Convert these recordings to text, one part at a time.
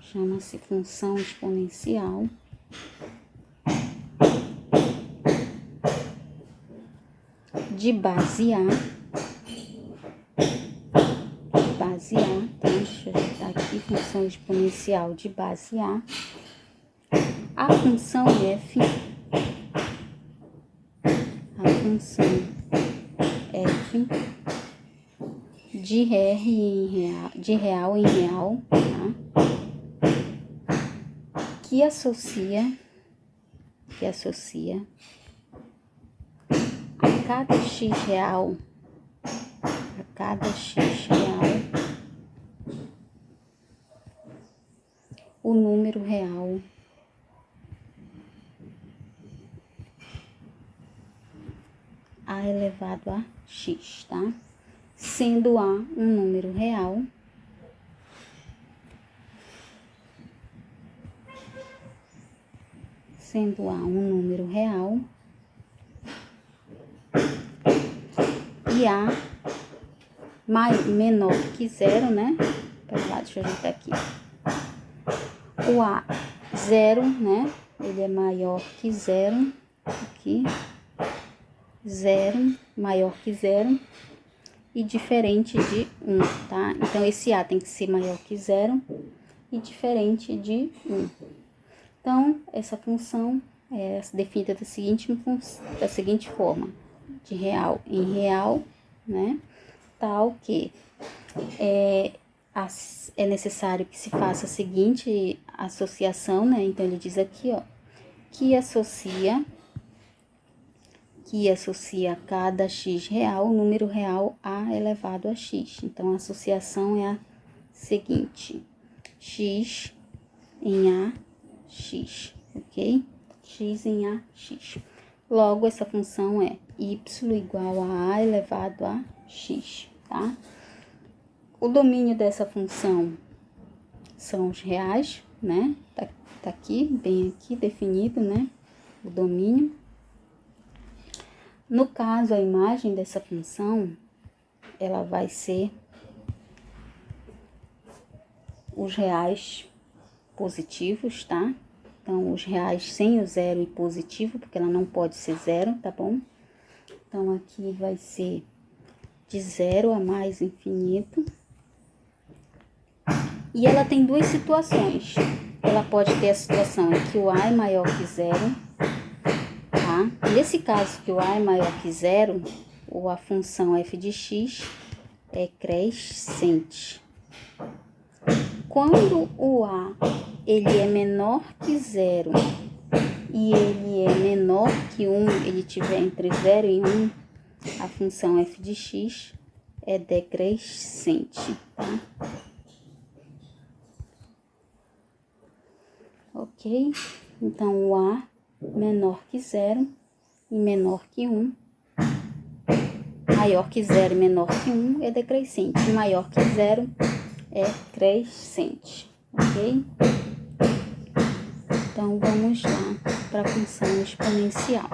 Chama-se função exponencial de base A. Então, deixa eu digitar aqui, função exponencial de base A. A função f, de real em real, tá? que associa a cada x real, o número real a elevado a x, tá? Sendo A um número real, e A menor que zero, né? Pera lá, deixa eu ajeitar aqui. O A zero, né? Ele é maior que zero, aqui. Zero, maior que zero. E diferente de 1, tá? Então, esse A tem que ser maior que zero e diferente de 1. Então, essa função é definida da seguinte forma. De real em real, né? Tal que é necessário que se faça a seguinte associação, né? Então, ele diz aqui, ó, que associa cada x real, o número real a elevado a x. Então, a associação é a seguinte: x em a x, ok? X em a x. Logo, essa função é y igual a elevado a x, tá? O domínio dessa função são os reais, né? Tá aqui, bem aqui definido, né? O domínio. No caso, a imagem dessa função, ela vai ser os reais positivos, tá? Então, os reais sem o zero e positivo, porque ela não pode ser zero, tá bom? Então, aqui vai ser de zero a mais infinito. E ela tem duas situações. Ela pode ter a situação em que o A é maior que zero, tá? Nesse caso que o A é maior que zero, ou a função f de x é crescente. Quando o A ele é menor que zero e ele é menor que 1, ele tiver entre 0 e 1, a função f de x é decrescente, tá? Ok? Então, o A menor que 0 e menor que 1, maior que 0 e menor que 1 é decrescente, maior que 0 é crescente, ok? Então, vamos lá para a função exponencial.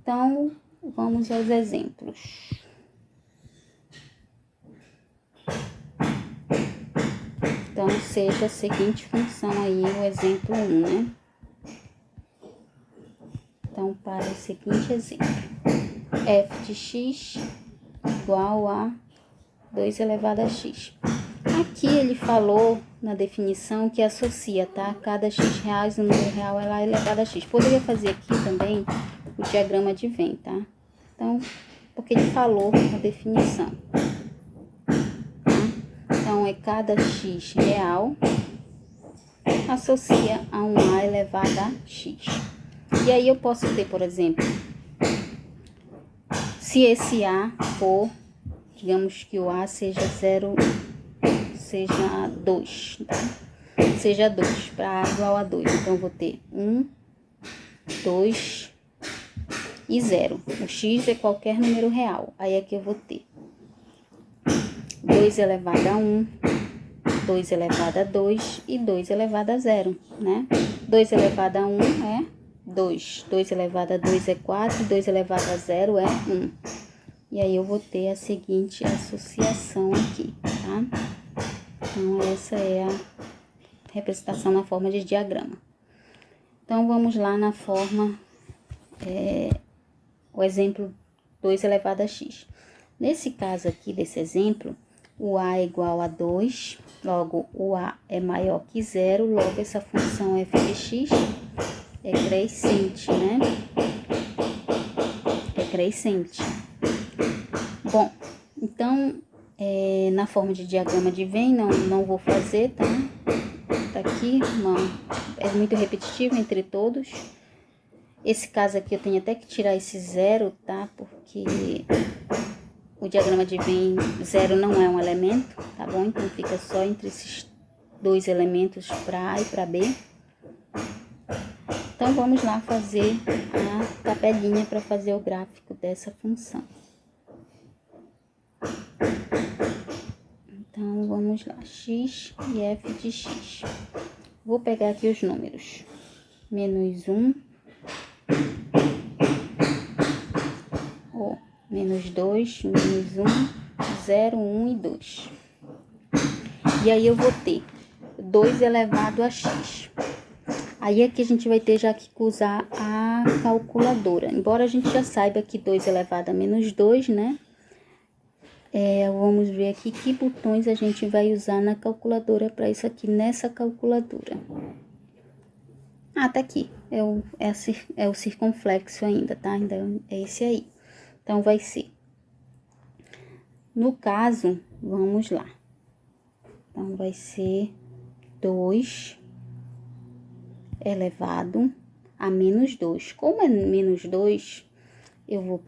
Então, vamos aos exemplos. Então, seja a seguinte função aí, o exemplo 1, né? Então, para o seguinte exemplo, f de x igual a 2 elevado a x. Aqui ele falou na definição que associa, tá? Cada x reais, o número real é elevado a x. Poderia fazer aqui também o diagrama de Venn, tá? Então, porque ele falou na definição. Então, é cada x real associa a um a elevado a x. E aí eu posso ter, por exemplo, se esse a for, digamos que o a seja 0, seja 2, tá? Seja 2, para a igual a 2. Então, eu vou ter 1, 2 e 0. O x é qualquer número real. Aí aqui eu vou ter 2 elevado a 1, 2 elevado a 2 e 2 elevado a 0, né? 2 elevado a 1 é 2, 2 elevado a 2 é 4, 2 elevado a 0 é 1. E aí, eu vou ter a seguinte associação aqui, tá? Então, essa é a representação na forma de diagrama. Então, vamos lá na forma, o exemplo 2 elevado a x. Nesse caso aqui, desse exemplo, o a é igual a 2, logo o a é maior que 0, logo essa função f de x é crescente, né? É crescente. Bom, então, na forma de diagrama de Venn, não vou fazer, tá? Tá aqui, é muito repetitivo entre todos. Esse caso aqui eu tenho até que tirar esse 0, tá? Porque o diagrama de Venn, 0 não é um elemento, tá bom? Então, fica só entre esses dois elementos para A e para B. Então, vamos lá fazer a tabelinha para fazer o gráfico dessa função. Então, vamos lá, x e f de x. Vou pegar aqui os números. Menos 1, menos 2, menos 1, 0, 1 e 2. E aí, eu vou ter 2 elevado a x. Aí, aqui a gente vai ter já que usar a calculadora. Embora a gente já saiba que 2 elevado a menos 2, né? Vamos ver aqui que botões a gente vai usar na calculadora para isso aqui, nessa calculadora. Ah, tá aqui. É o circunflexo ainda, tá? Ainda é esse aí. Então, vai ser. No caso, vamos lá. Então, vai ser 2 elevado a menos 2. Como é menos 2, eu vou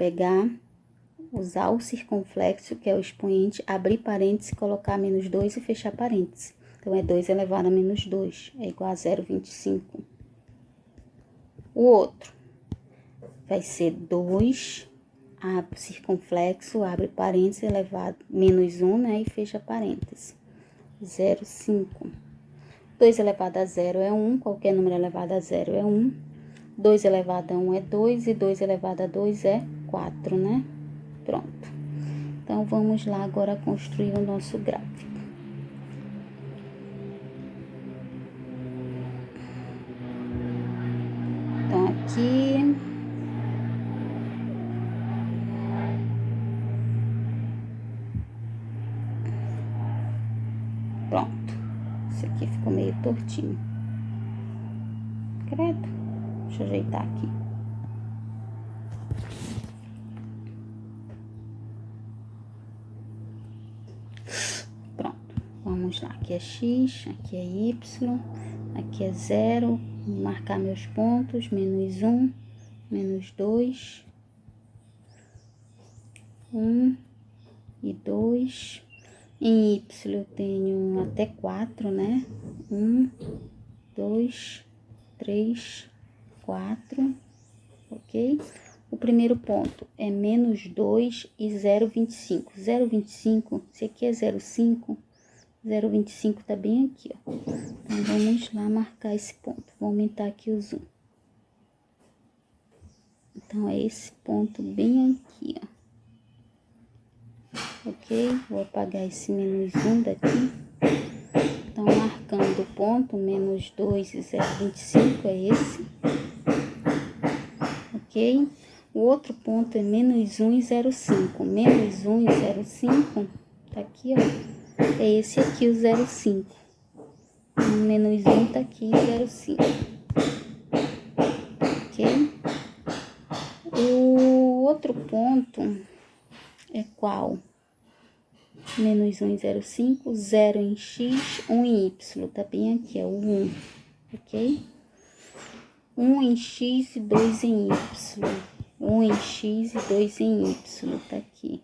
usar o circunflexo, que é o expoente, abrir parênteses, colocar menos 2 e fechar parênteses. Então, é 2 elevado a menos 2, é igual a 0,25. O outro vai ser 2, circunflexo, abre parênteses, elevado, menos 1, né, e fecha parênteses. 0,5. 2 elevado a 0 é 1, qualquer número elevado a 0 é 1. 2 elevado a 1 é 2 e 2 elevado a 2 é 4, né? Pronto. Então, vamos lá agora construir o nosso gráfico. Então, aqui... Pronto. Esse aqui ficou meio tortinho. Credo. Deixa eu ajeitar aqui. Vamos lá, aqui é x, aqui é y, aqui é 0, vou marcar meus pontos, menos 1, menos 2, 1 e 2. Em y eu tenho até 4, né? 1, 2, 3, 4, ok? O primeiro ponto é menos 2 e 0,25. 0,25, esse aqui é 0,5. 0,25 tá bem aqui, ó. Então, vamos lá marcar esse ponto. Vou aumentar aqui o zoom. Então, é esse ponto bem aqui, ó. Ok? Vou apagar esse menos 1 daqui. Então, marcando o ponto, menos 2 e 0,25 é esse. Ok? O outro ponto é menos 1 e 0,5. Menos 1 e 0,5 tá aqui, ó. É esse aqui, o 0,5. O menos 1 tá aqui, 0,5. Ok? O outro ponto é qual? Menos 1 em 0,5, 0 em x, 1 em y. Tá bem aqui, é o 1. Ok? 1 em x e 2 em y. 1 em x e 2 em y. Tá aqui.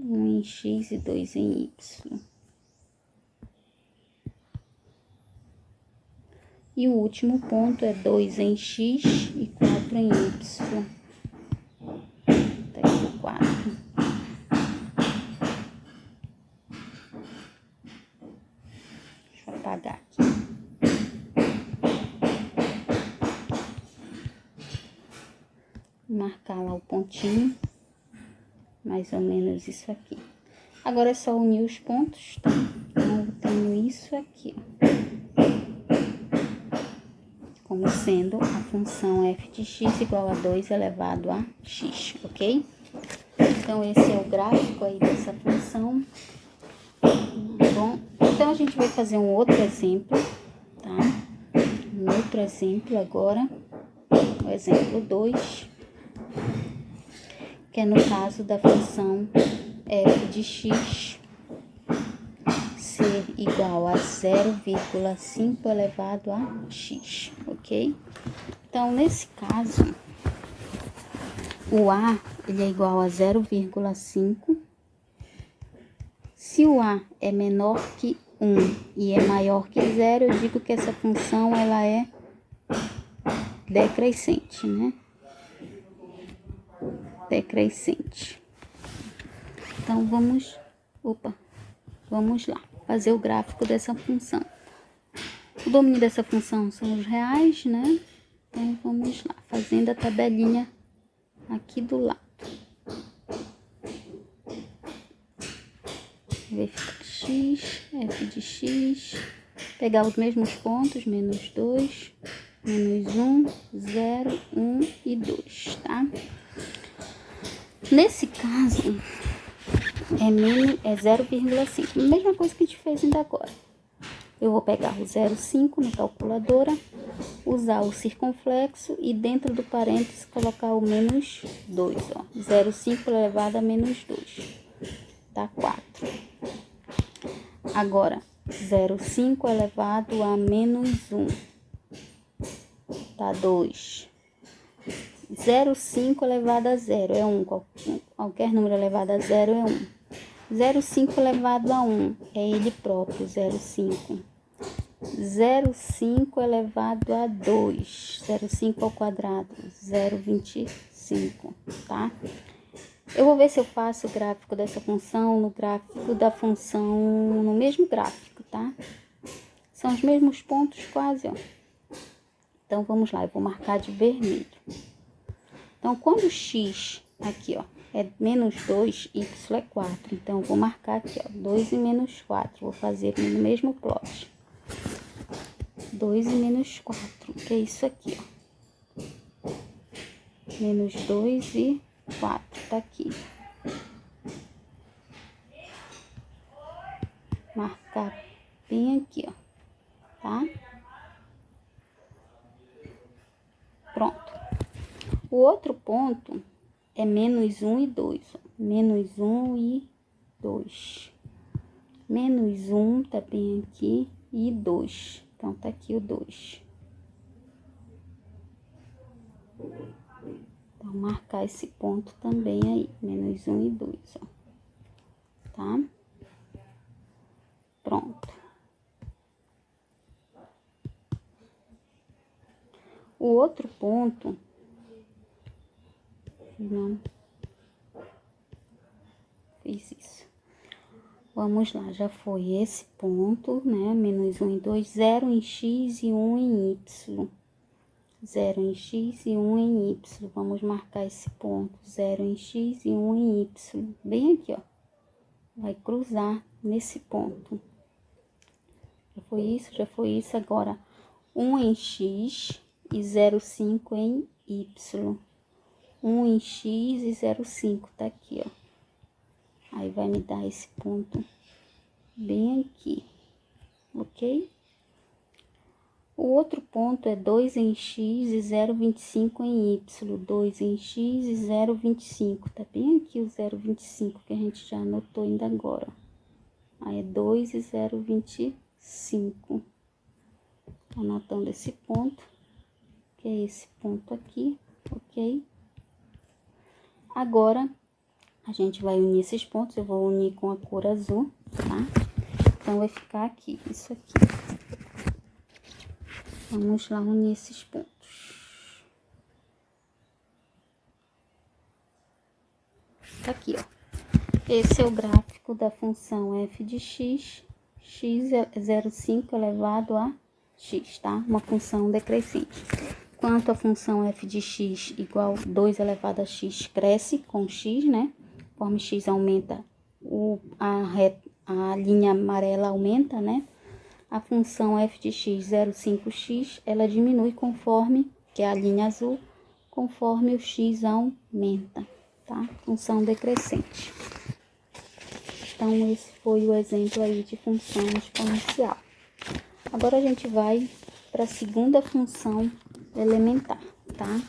1 em x e 2 em y. E o último ponto é 2 em x e 4 em y. Tá aqui o 4. Deixa eu apagar aqui. marcar lá o pontinho, mais ou menos isso aqui. Agora é só unir os pontos, tá? Então, eu tenho isso aqui, ó, como sendo a função f de x igual a 2 elevado a x, ok? Então, esse é o gráfico aí dessa função. Bom, então a gente vai fazer um outro exemplo, tá? Um outro exemplo agora, o exemplo 2, que é no caso da função f de x ser igual a 0,5 elevado a x, ok? Então, nesse caso, o a, ele é igual a 0,5. Se o a é menor que 1 e é maior que 0, eu digo que essa função, ela é decrescente, né? Decrescente. Então, vamos lá, fazer o gráfico dessa função. O domínio dessa função são os reais, né? Então, vamos lá, fazendo a tabelinha aqui do lado. Vai ficar x, f de x, pegar os mesmos pontos, menos 2, menos 1, 0, 1 e 2, tá? Nesse caso, é 0,5, a mesma coisa que a gente fez ainda agora. Eu vou pegar o 0,5 na calculadora, usar o circunflexo e dentro do parênteses colocar o menos 2, ó. 0,5 elevado a menos 2, dá 4. Agora, 0,5 elevado a menos 1, dá 2. 0,5 elevado a 0 é 1, qualquer número elevado a 0 é 1. 0,5 elevado a 1 é ele próprio, 0,5. 0,5 elevado a 2, 0,5 ao quadrado, 0,25, tá? Eu vou ver se eu faço o gráfico dessa função no gráfico da função, no mesmo gráfico, tá? São os mesmos pontos quase, ó. Então, vamos lá, eu vou marcar de vermelho. Então, quando x, aqui, ó, é menos 2, y é 4. Então, eu vou marcar aqui, ó, 2 e menos 4. Vou fazer no mesmo plot. 2 e menos 4, que é isso aqui, ó. Menos 2 e 4, tá aqui. Marcar bem aqui, ó, tá? Pronto. O outro ponto é menos 1 e 2, ó. Menos 1 e 2. Menos 1 tá bem aqui e 2. Então, tá aqui o 2. Então, marcar esse ponto também aí, menos 1 e 2, ó. Tá? Pronto. O outro ponto, não fiz isso. Vamos lá, já foi esse ponto, né? Menos 1 e 2, 0 em x e 1 em y. 0 em x e 1 em y. Vamos marcar esse ponto, 0 em x e 1 em y. Bem aqui, ó. Vai cruzar nesse ponto. Já foi isso, já foi isso. Agora, 1 em x e 0,5 em y. 1 em x e 0,5, tá aqui, ó. Aí, vai me dar esse ponto bem aqui, ok? O outro ponto é 2 em x e 0,25 em y. 2 em x e 0,25. Tá bem aqui o 0,25 que a gente já anotou ainda agora. Aí, é 2 e 0,25. Anotando esse ponto, que é esse ponto aqui, ok? Agora, a gente vai unir esses pontos. Eu vou unir com a cor azul, tá? Então, vai ficar aqui, isso aqui. Vamos lá unir esses pontos. Tá aqui, ó. Esse é o gráfico da função f de x. X é 0,5 elevado a x, tá? Uma função decrescente. Enquanto a função f de x igual 2 elevado a x cresce com x, né? Conforme x aumenta, a linha amarela aumenta, né? A função f de x 0,5x, ela diminui conforme, que é a linha azul, conforme o x aumenta, tá? Função decrescente. Então, esse foi o exemplo aí de função exponencial. Agora, a gente vai para a segunda função elementar, tá?